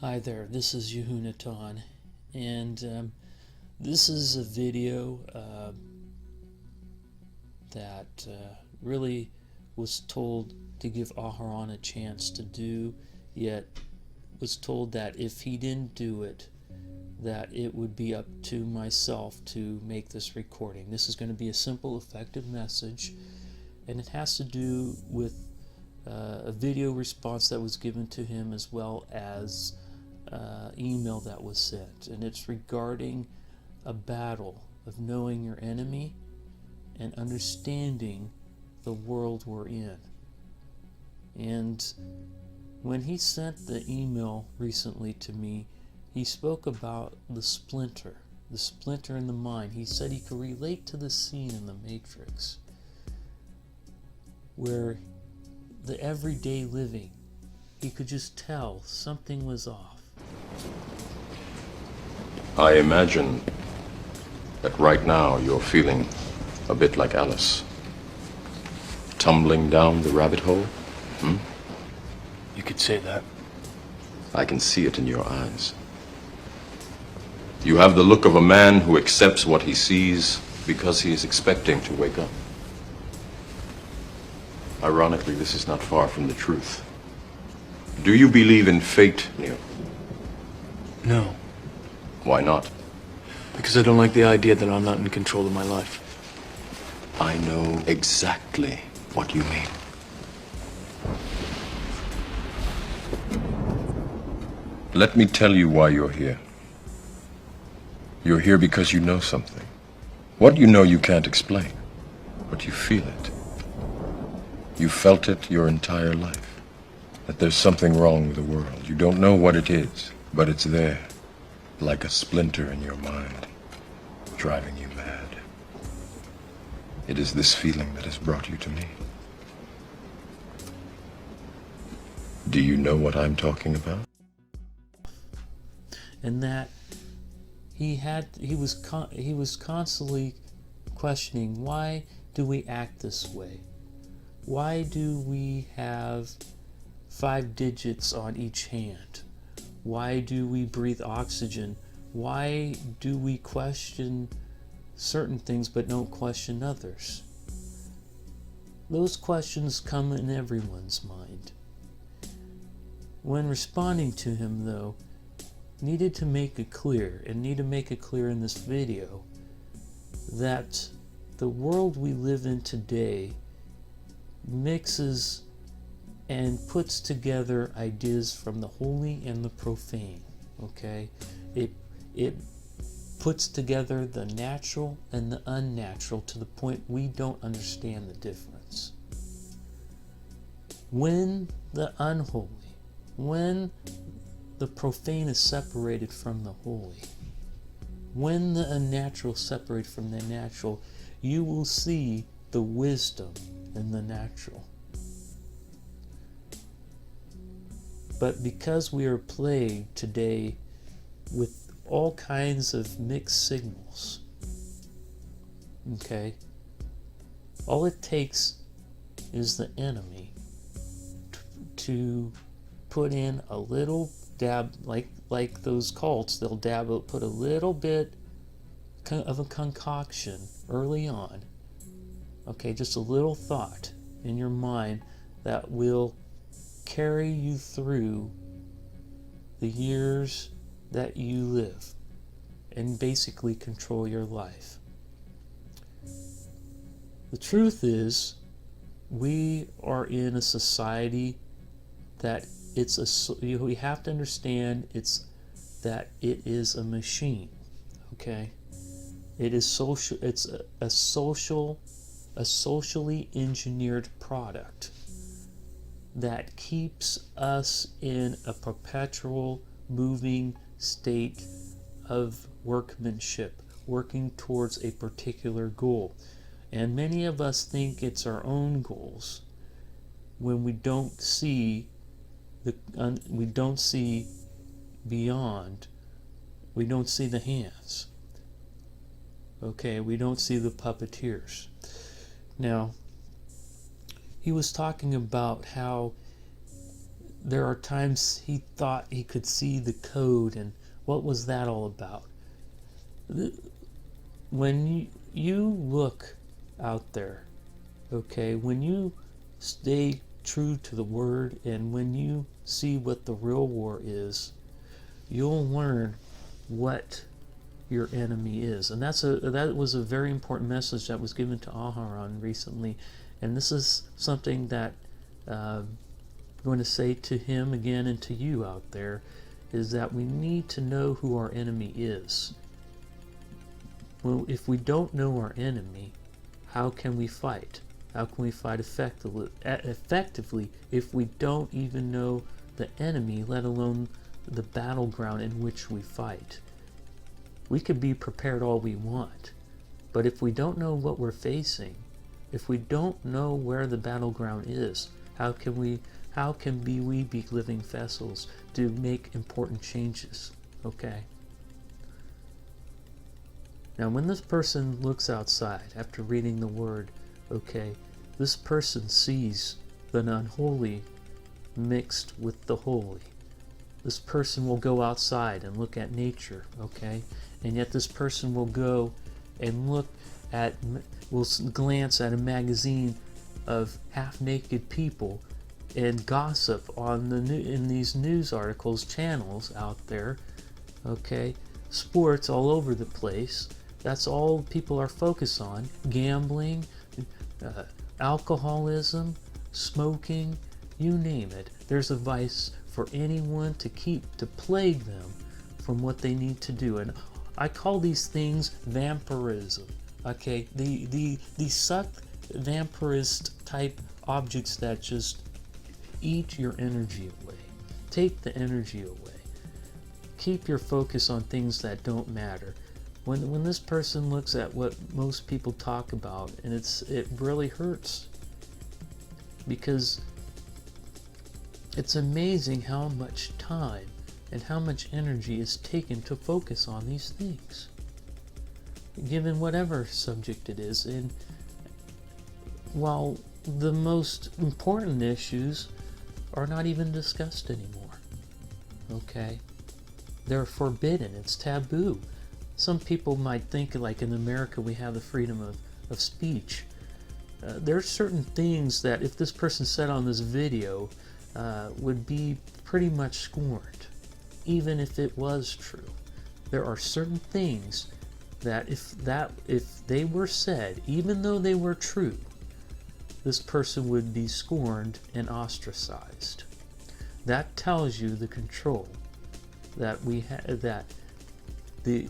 Hi there, this is Jedihood, and this is a video that really was told to give Aharon a chance to do, yet was told that if he didn't do it, that it would be up to myself to make this recording. This is going to be a simple, effective message, and it has to do with a video response that was given to him, as well as email that was sent, and it's regarding a battle of knowing your enemy and understanding the world we're in. And when he sent the email recently to me, he spoke about the splinter in the mind. He said he could relate to the scene in the Matrix where the everyday living, he could just tell something was off. I imagine that right now you're feeling a bit like Alice. Tumbling down the rabbit hole? You could say that. I can see it in your eyes. You have the look of a man who accepts what he sees because he is expecting to wake up. Ironically, this is not far from the truth. Do you believe in fate, Neo? No, Why not? because I don't like the idea that I'm not in control of my life. I know exactly what you mean. Let me tell you why you're here. You're here because you know something. What you know you can't explain, but you feel it. You felt it your entire life, that there's something wrong with the world. You don't know what it is, but it's there, like a splinter in your mind, driving you mad. It is this feeling that has brought you to me. Do you know what I'm talking about? And that he was constantly questioning, why do we act this way? Why do we have 5 digits on each hand? Why do we breathe oxygen? Why do we question certain things but don't question others? Those questions come in everyone's mind. When responding to him, though, needed to make it clear, and need to make it clear in this video, that the world we live in today mixes and puts together ideas from the holy and the profane. Okay, it puts together the natural and the unnatural to the point we don't understand the difference. When the unholy, when the profane is separated from the holy, when the unnatural is separated from the natural, you will see the wisdom in the natural. But because we are plagued today with all kinds of mixed signals, okay, all it takes is the enemy to put in a little dab, like those cults, they'll put a little bit of a concoction early on. Okay, just a little thought in your mind that will carry you through the years that you live and basically control your life. The truth is, we are in a society that we have to understand that it is a machine. Okay, it is social. It's a socially engineered product that keeps us in a perpetual moving state of workmanship, working towards a particular goal. And many of us think it's our own goals when we don't see beyond. We don't see the hands. Okay, we don't see the puppeteers. Now, he was talking about how there are times he thought he could see the code, and what was that all about? When you look out there, okay, when you stay true to the word, and when you see what the real war is, you'll learn what your enemy is. And that was a very important message that was given to Aharon recently. And this is something that I'm going to say to him again and to you out there, is that we need to know who our enemy is. Well, if we don't know our enemy, how can we fight? How can we fight effectively if we don't even know the enemy, let alone the battleground in which we fight? We could be prepared all we want, but if we don't know what we're facing, if we don't know where the battleground is, how can we be living vessels to make important changes? Okay. Now, when this person looks outside after reading the word, okay, this person sees the unholy mixed with the holy. This person will go outside and look at nature, okay? And yet this person will go and will glance at a magazine of half-naked people and gossip in these news articles, channels out there, okay? Sports all over the place. That's all people are focused on. Gambling, alcoholism, smoking, you name it. There's a vice for anyone to plague them from what they need to do. And I call these things vampirism. Okay, the suck vampirist type objects that just eat your energy away. Take the energy away. Keep your focus on things that don't matter. When this person looks at what most people talk about, and it really hurts, because it's amazing how much time and how much energy is taken to focus on these things, given whatever subject it is. And while the most important issues are not even discussed anymore, okay? They're forbidden. It's taboo. Some people might think, like in America we have the freedom of speech. There are certain things that if this person said on this video would be pretty much scorned, even if it was true. There are certain things that if they were said, even though they were true, this person would be scorned and ostracized. That tells you the control that we have, that the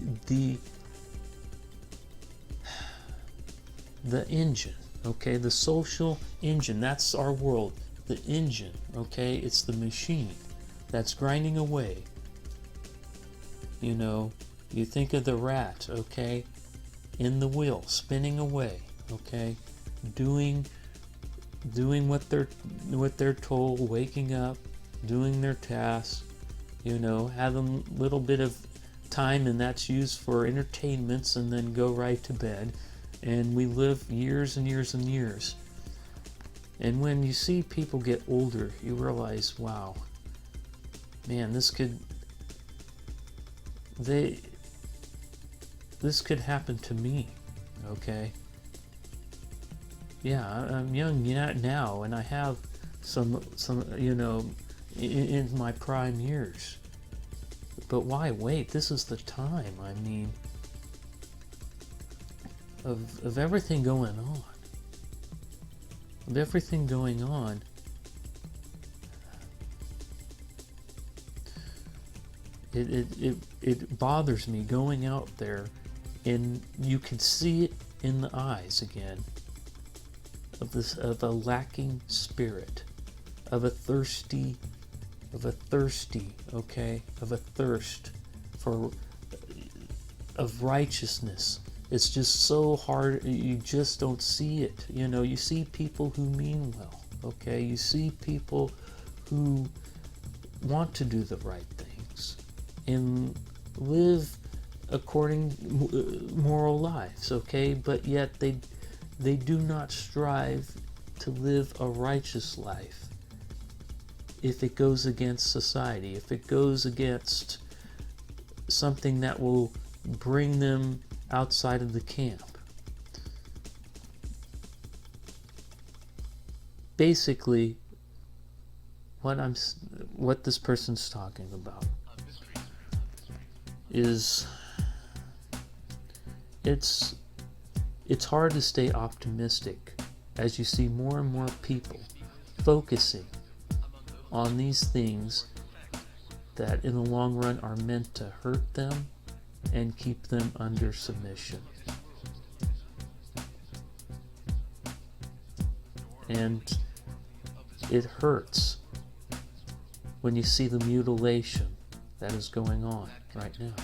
engine, okay, the social engine, that's our world. The engine, okay, it's the machine that's grinding away. You know, you think of the rat, okay, in the wheel, spinning away, okay, doing what they're told, waking up, doing their tasks, you know, having a little bit of time, and that's used for entertainments, and then go right to bed. And we live years and years and years. And when you see people get older, you realize, wow, man, this could happen to me, okay? Yeah, I'm young now, and I have some you know, in my prime years. But why wait? This is the time, I mean, of everything going on. Of everything going on. It bothers me going out there, and you can see it in the eyes again of a lacking spirit, of a thirst, of righteousness. It's just so hard, you just don't see it. You know, you see people who mean well, okay? You see people who want to do the right things and live according moral lives, okay? But yet they do not strive to live a righteous life. if it goes against society, if it goes against something that will bring them outside of the camp. Basically, what this person's talking about is it's hard to stay optimistic as you see more and more people focusing on these things that in the long run are meant to hurt them and keep them under submission. And it hurts when you see the mutilation that is going on right now.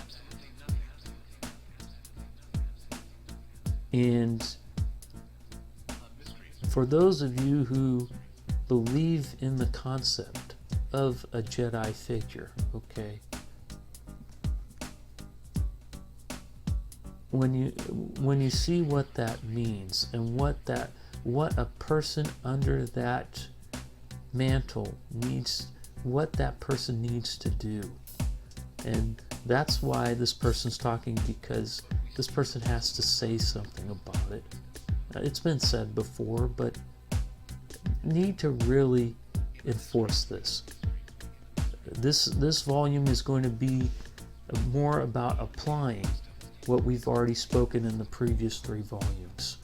And for those of you who believe in the concept of a Jedi figure, okay, when you see what that means and what a person under that mantle needs, what that person needs to do. And that's why this person's talking, because this person has to say something about it. It's been said before, but need to really enforce this. This volume is going to be more about applying what we've already spoken in the previous 3 volumes.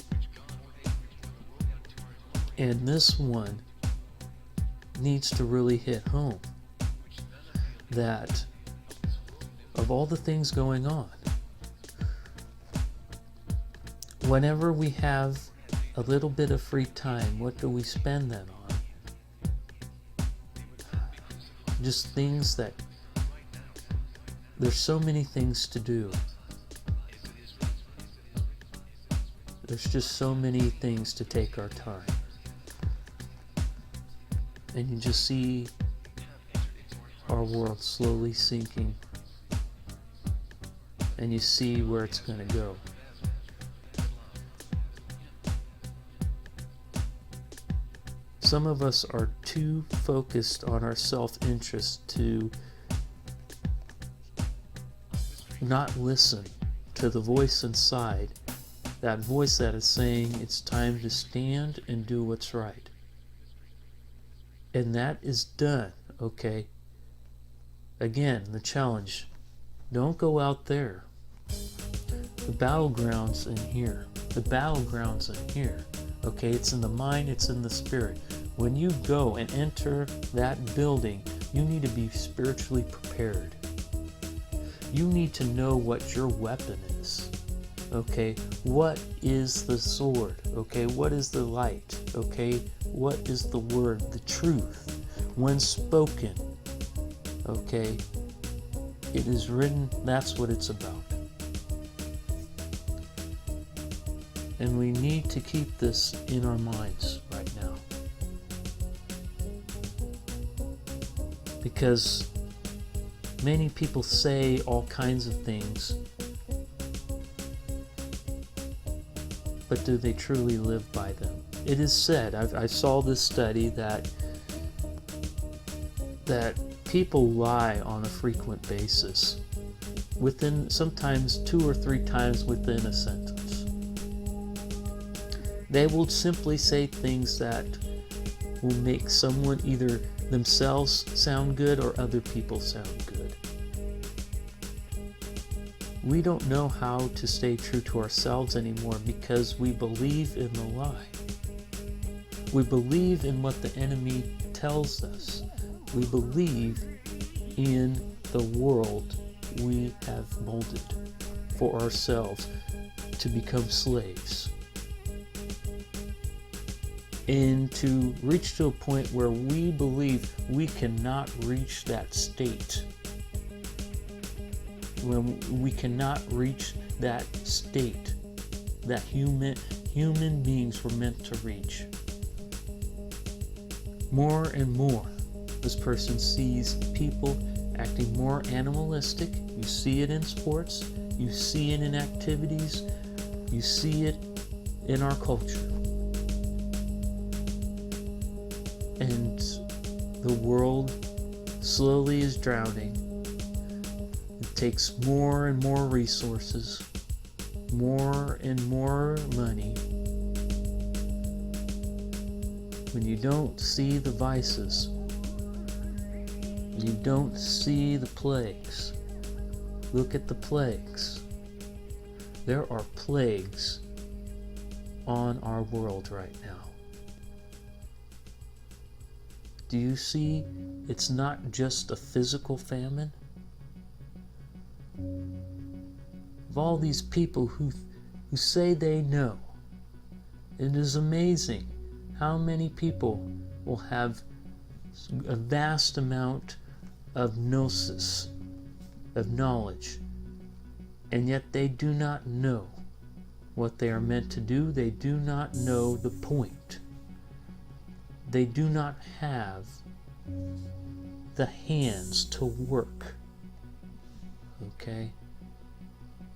And this one needs to really hit home that of all the things going on, whenever we have a little bit of free time, what do we spend that on? Just things that, there's so many things to do. There's just so many things to take our time. And you just see our world slowly sinking, and you see where it's going to go. Some of us are too focused on our self-interest to not listen to the voice inside, that voice that is saying it's time to stand and do what's right. And that is done, okay? Again, the challenge, don't go out there. The battleground's in here. The battleground's in here. Okay, it's in the mind, it's in the spirit. When you go and enter that building, you need to be spiritually prepared. You need to know what your weapon is. Okay, what is the sword? Okay, what is the light? Okay, what is the word, the truth? When spoken, okay, it is written, that's what it's about. And we need to keep this in our minds right now. Because many people say all kinds of things, but do they truly live by them? It is said, I saw this study that people lie on a frequent basis, within sometimes 2 or 3 times within a sentence. They will simply say things that will make someone either themselves sound good or other people sound good. We don't know how to stay true to ourselves anymore because we believe in the lie. We believe in what the enemy tells us. We believe in the world we have molded for ourselves to become slaves. And to reach to a point where we believe we cannot reach that state. When we cannot reach that state that human beings were meant to reach. More and more, this person sees people acting more animalistic. You see it in sports, you see it in activities, you see it in our culture. And the world slowly is drowning. It takes more and more resources, more and more money. When you don't see the vices, you don't see the plagues. Look at the plagues. There are plagues on our world right now. Do you see? It's not just a physical famine. Of all these people who say they know, it is amazing how many people will have a vast amount of gnosis, of knowledge, and yet they do not know what they are meant to do. They do not know the point. They do not have the hands to work. Okay?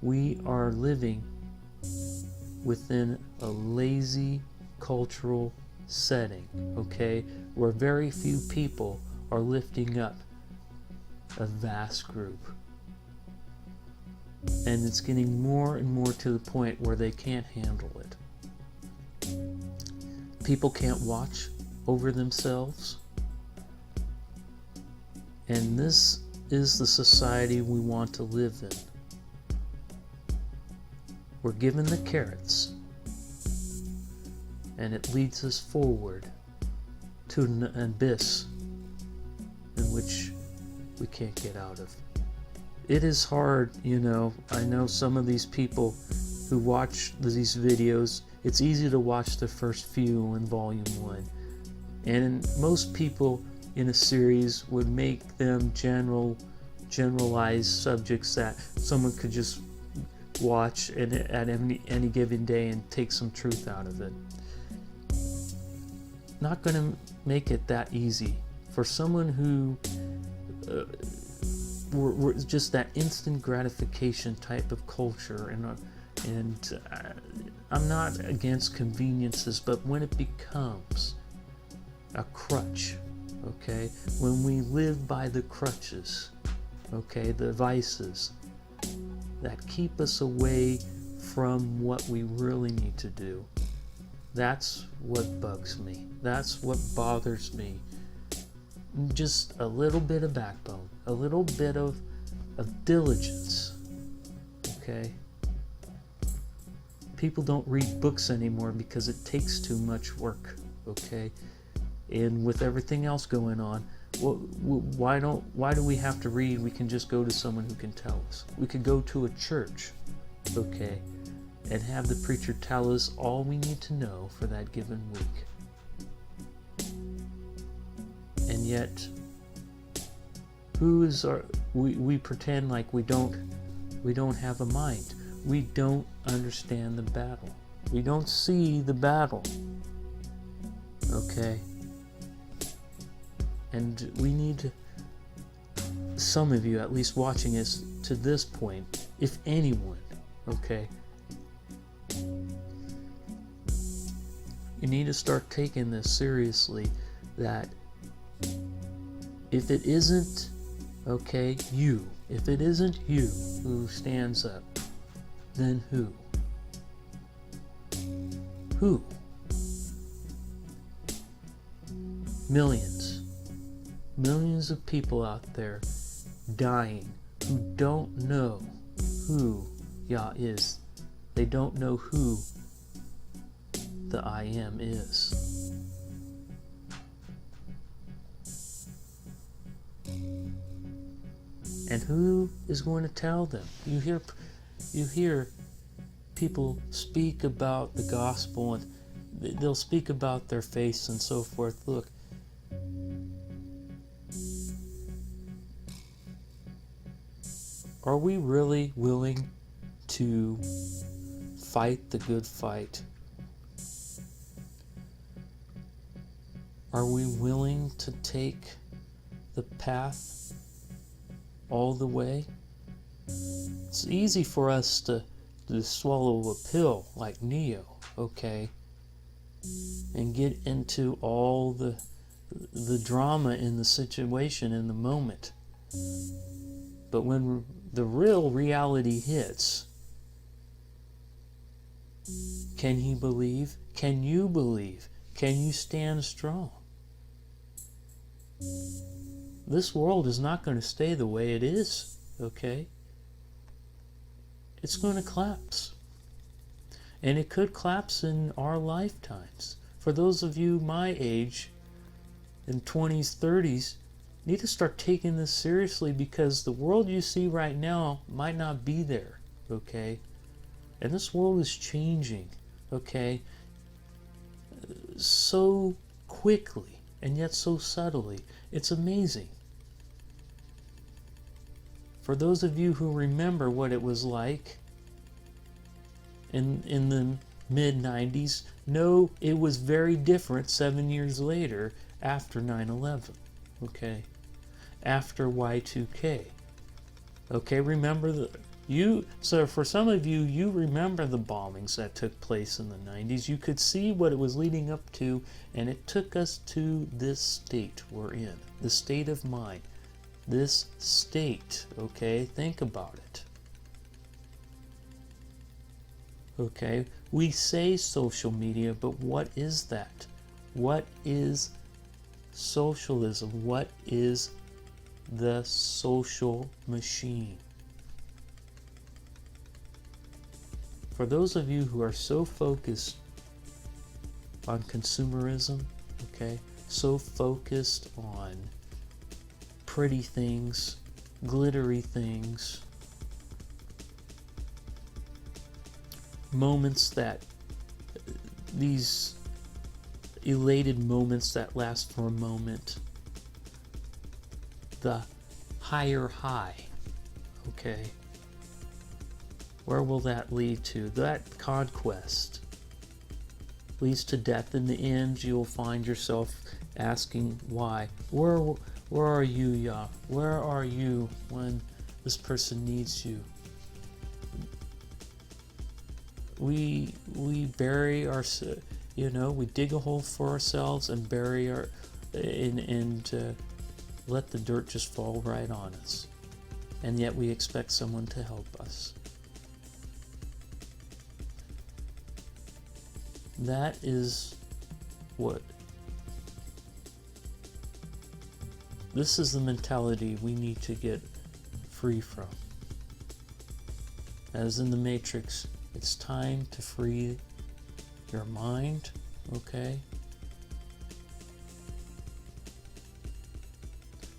We are living within a lazy cultural setting, okay, where very few people are lifting up a vast group. And it's getting more and more to the point where they can't handle it. People can't watch over themselves. And this is the society we want to live in. We're given the carrots, and it leads us forward to an abyss in which we can't get out of. It is hard, you know. I know some of these people who watch these videos, it's easy to watch the first few in volume 1. And most people in a series would make them generalized subjects that someone could just watch and at any given day and take some truth out of it. Not going to make it that easy for someone who we're just that instant gratification type of culture, and I'm not against conveniences, but when it becomes a crutch, okay, when we live by the crutches, okay, the vices that keep us away from what we really need to do, that's what bugs me. That's what bothers me. Just a little bit of backbone, a little bit of diligence, okay? People don't read books anymore because it takes too much work, okay? And with everything else going on, why do we have to read? We can just go to someone who can tell us. We could go to a church, okay, and have the preacher tell us all we need to know for that given week. And yet, we pretend like we don't have a mind. We don't understand the battle. We don't see the battle. Okay? And we need some of you at least watching us to this point, if anyone, okay? You need to start taking this seriously, that if it isn't, okay, if it isn't you who stands up, then who? Who? Millions of people out there dying who don't know who Yah is. They don't know who the I Am is. And who is going to tell them? You hear people speak about the gospel, and they'll speak about their faith and so forth. Look, are we really willing to fight the good fight? Are we willing to take the path all the way? It's easy for us to swallow a pill like Neo, okay, and get into all the the drama in the situation in the moment. But when the real reality hits, can he believe? Can you believe? Can you stand strong? This world is not going to stay the way it is, okay? It's going to collapse. And it could collapse in our lifetimes. For those of you my age, in 20s, 30s, need to start taking this seriously, because the world you see right now might not be there, okay? And this world is changing, okay? So quickly, and yet so subtly. It's amazing. For those of you who remember what it was like in the mid-90s, know it was very different 7 years later after 9/11, okay? After Y2K. Okay, remember so for some of you, you remember the bombings that took place in the 90s. You could see what it was leading up to, and it took us to this state we're in, the state of mind. This state, okay? Think about it. Okay, we say social media, but what is that? What is socialism? What is the social machine? For those of you who are so focused on consumerism, okay, so focused on pretty things, glittery things, moments that, these elated moments that last for a moment, the higher high, okay? Where will that lead to? That conquest leads to death. In the end, you'll find yourself asking why. Where are you, Yah? Where are you when this person needs you? We bury our, we dig a hole for ourselves and bury our, and let the dirt just fall right on us. And yet we expect someone to help us. That is what, this is the mentality we need to get free from. As in the Matrix, it's time to free your mind, okay?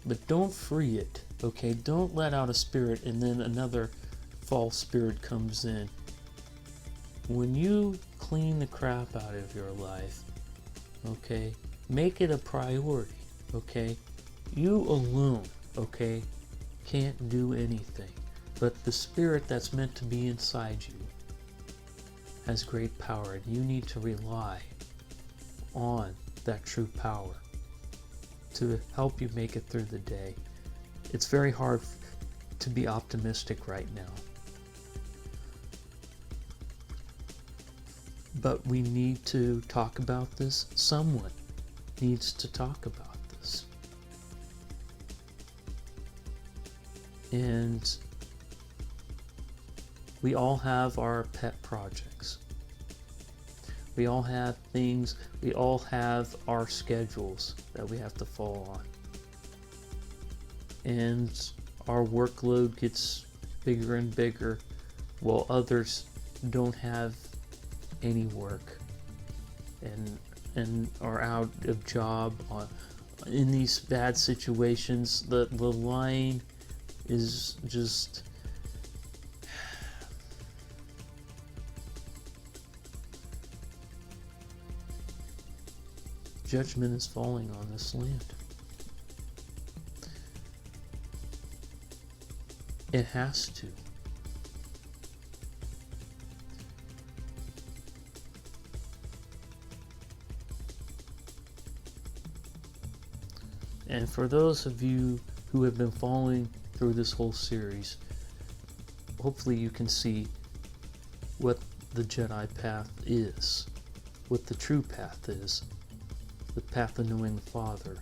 But don't free it, okay? Don't let out a spirit and then another false spirit comes in. When you clean the crap out of your life, okay, make it a priority, okay? You alone, okay, can't do anything. But the spirit that's meant to be inside you has great power, and you need to rely on that true power to help you make it through the day. It's very hard to be optimistic right now. But we need to talk about this. Someone needs to talk about this. And we all have our pet projects. We all have things, we all have our schedules that we have to follow on. And our workload gets bigger and bigger, while others don't have any work and are out of job. In these bad situations, the line is just judgment is falling on this land. It has to. And for those of you who have been following through this whole series, hopefully you can see what the Jedi path is, what the true path is, the path of knowing the Father.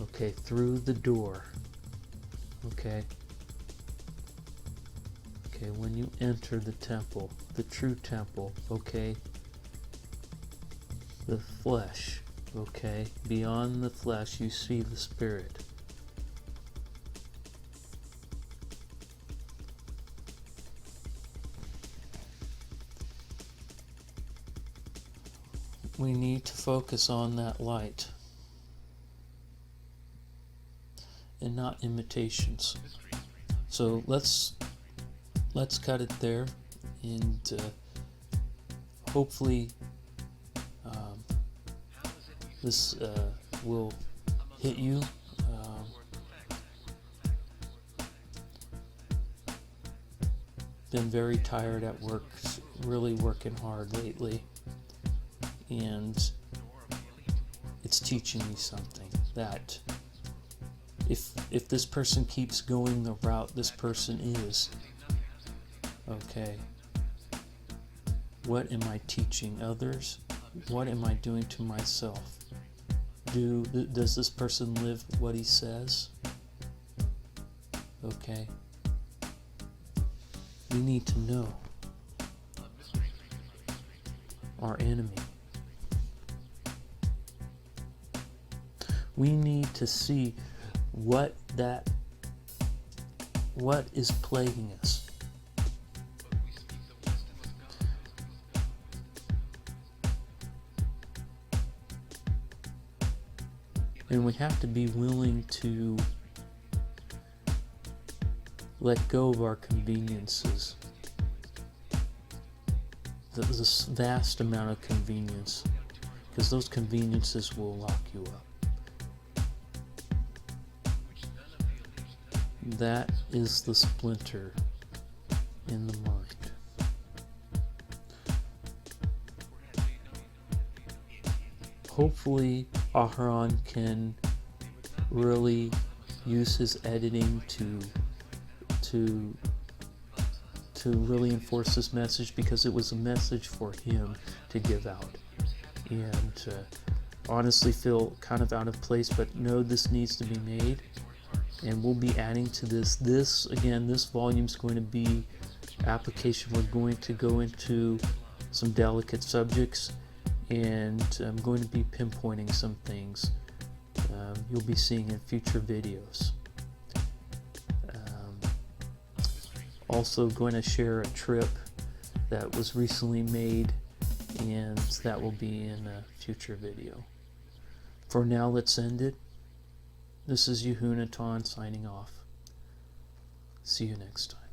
Okay, through the door. Okay. Okay, when you enter the temple, the true temple, okay, the flesh, okay, beyond the flesh you see the Spirit. We need to focus on that light and not imitations. So let's cut it there, and hopefully this will hit you. Been very tired at work, really working hard lately, and it's teaching me something, that if this person keeps going the route this person is, okay, what am I teaching others? What am I doing to myself? Does this person live what he says? Okay. We need to know our enemy. We need to see what is plaguing us. And we have to be willing to let go of our conveniences. This vast amount of convenience, because those conveniences will lock you up. That is the splinter in the mind. Hopefully Aharon can really use his editing to really enforce this message, because it was a message for him to give out. And honestly feel kind of out of place, but know this needs to be made, and we'll be adding to this. This volume is going to be application. We're going to go into some delicate subjects, and I'm going to be pinpointing some things you'll be seeing in future videos. Also going to share a trip that was recently made, and that will be in a future video. For now, let's end it. This is Yehunaton signing off. See you next time.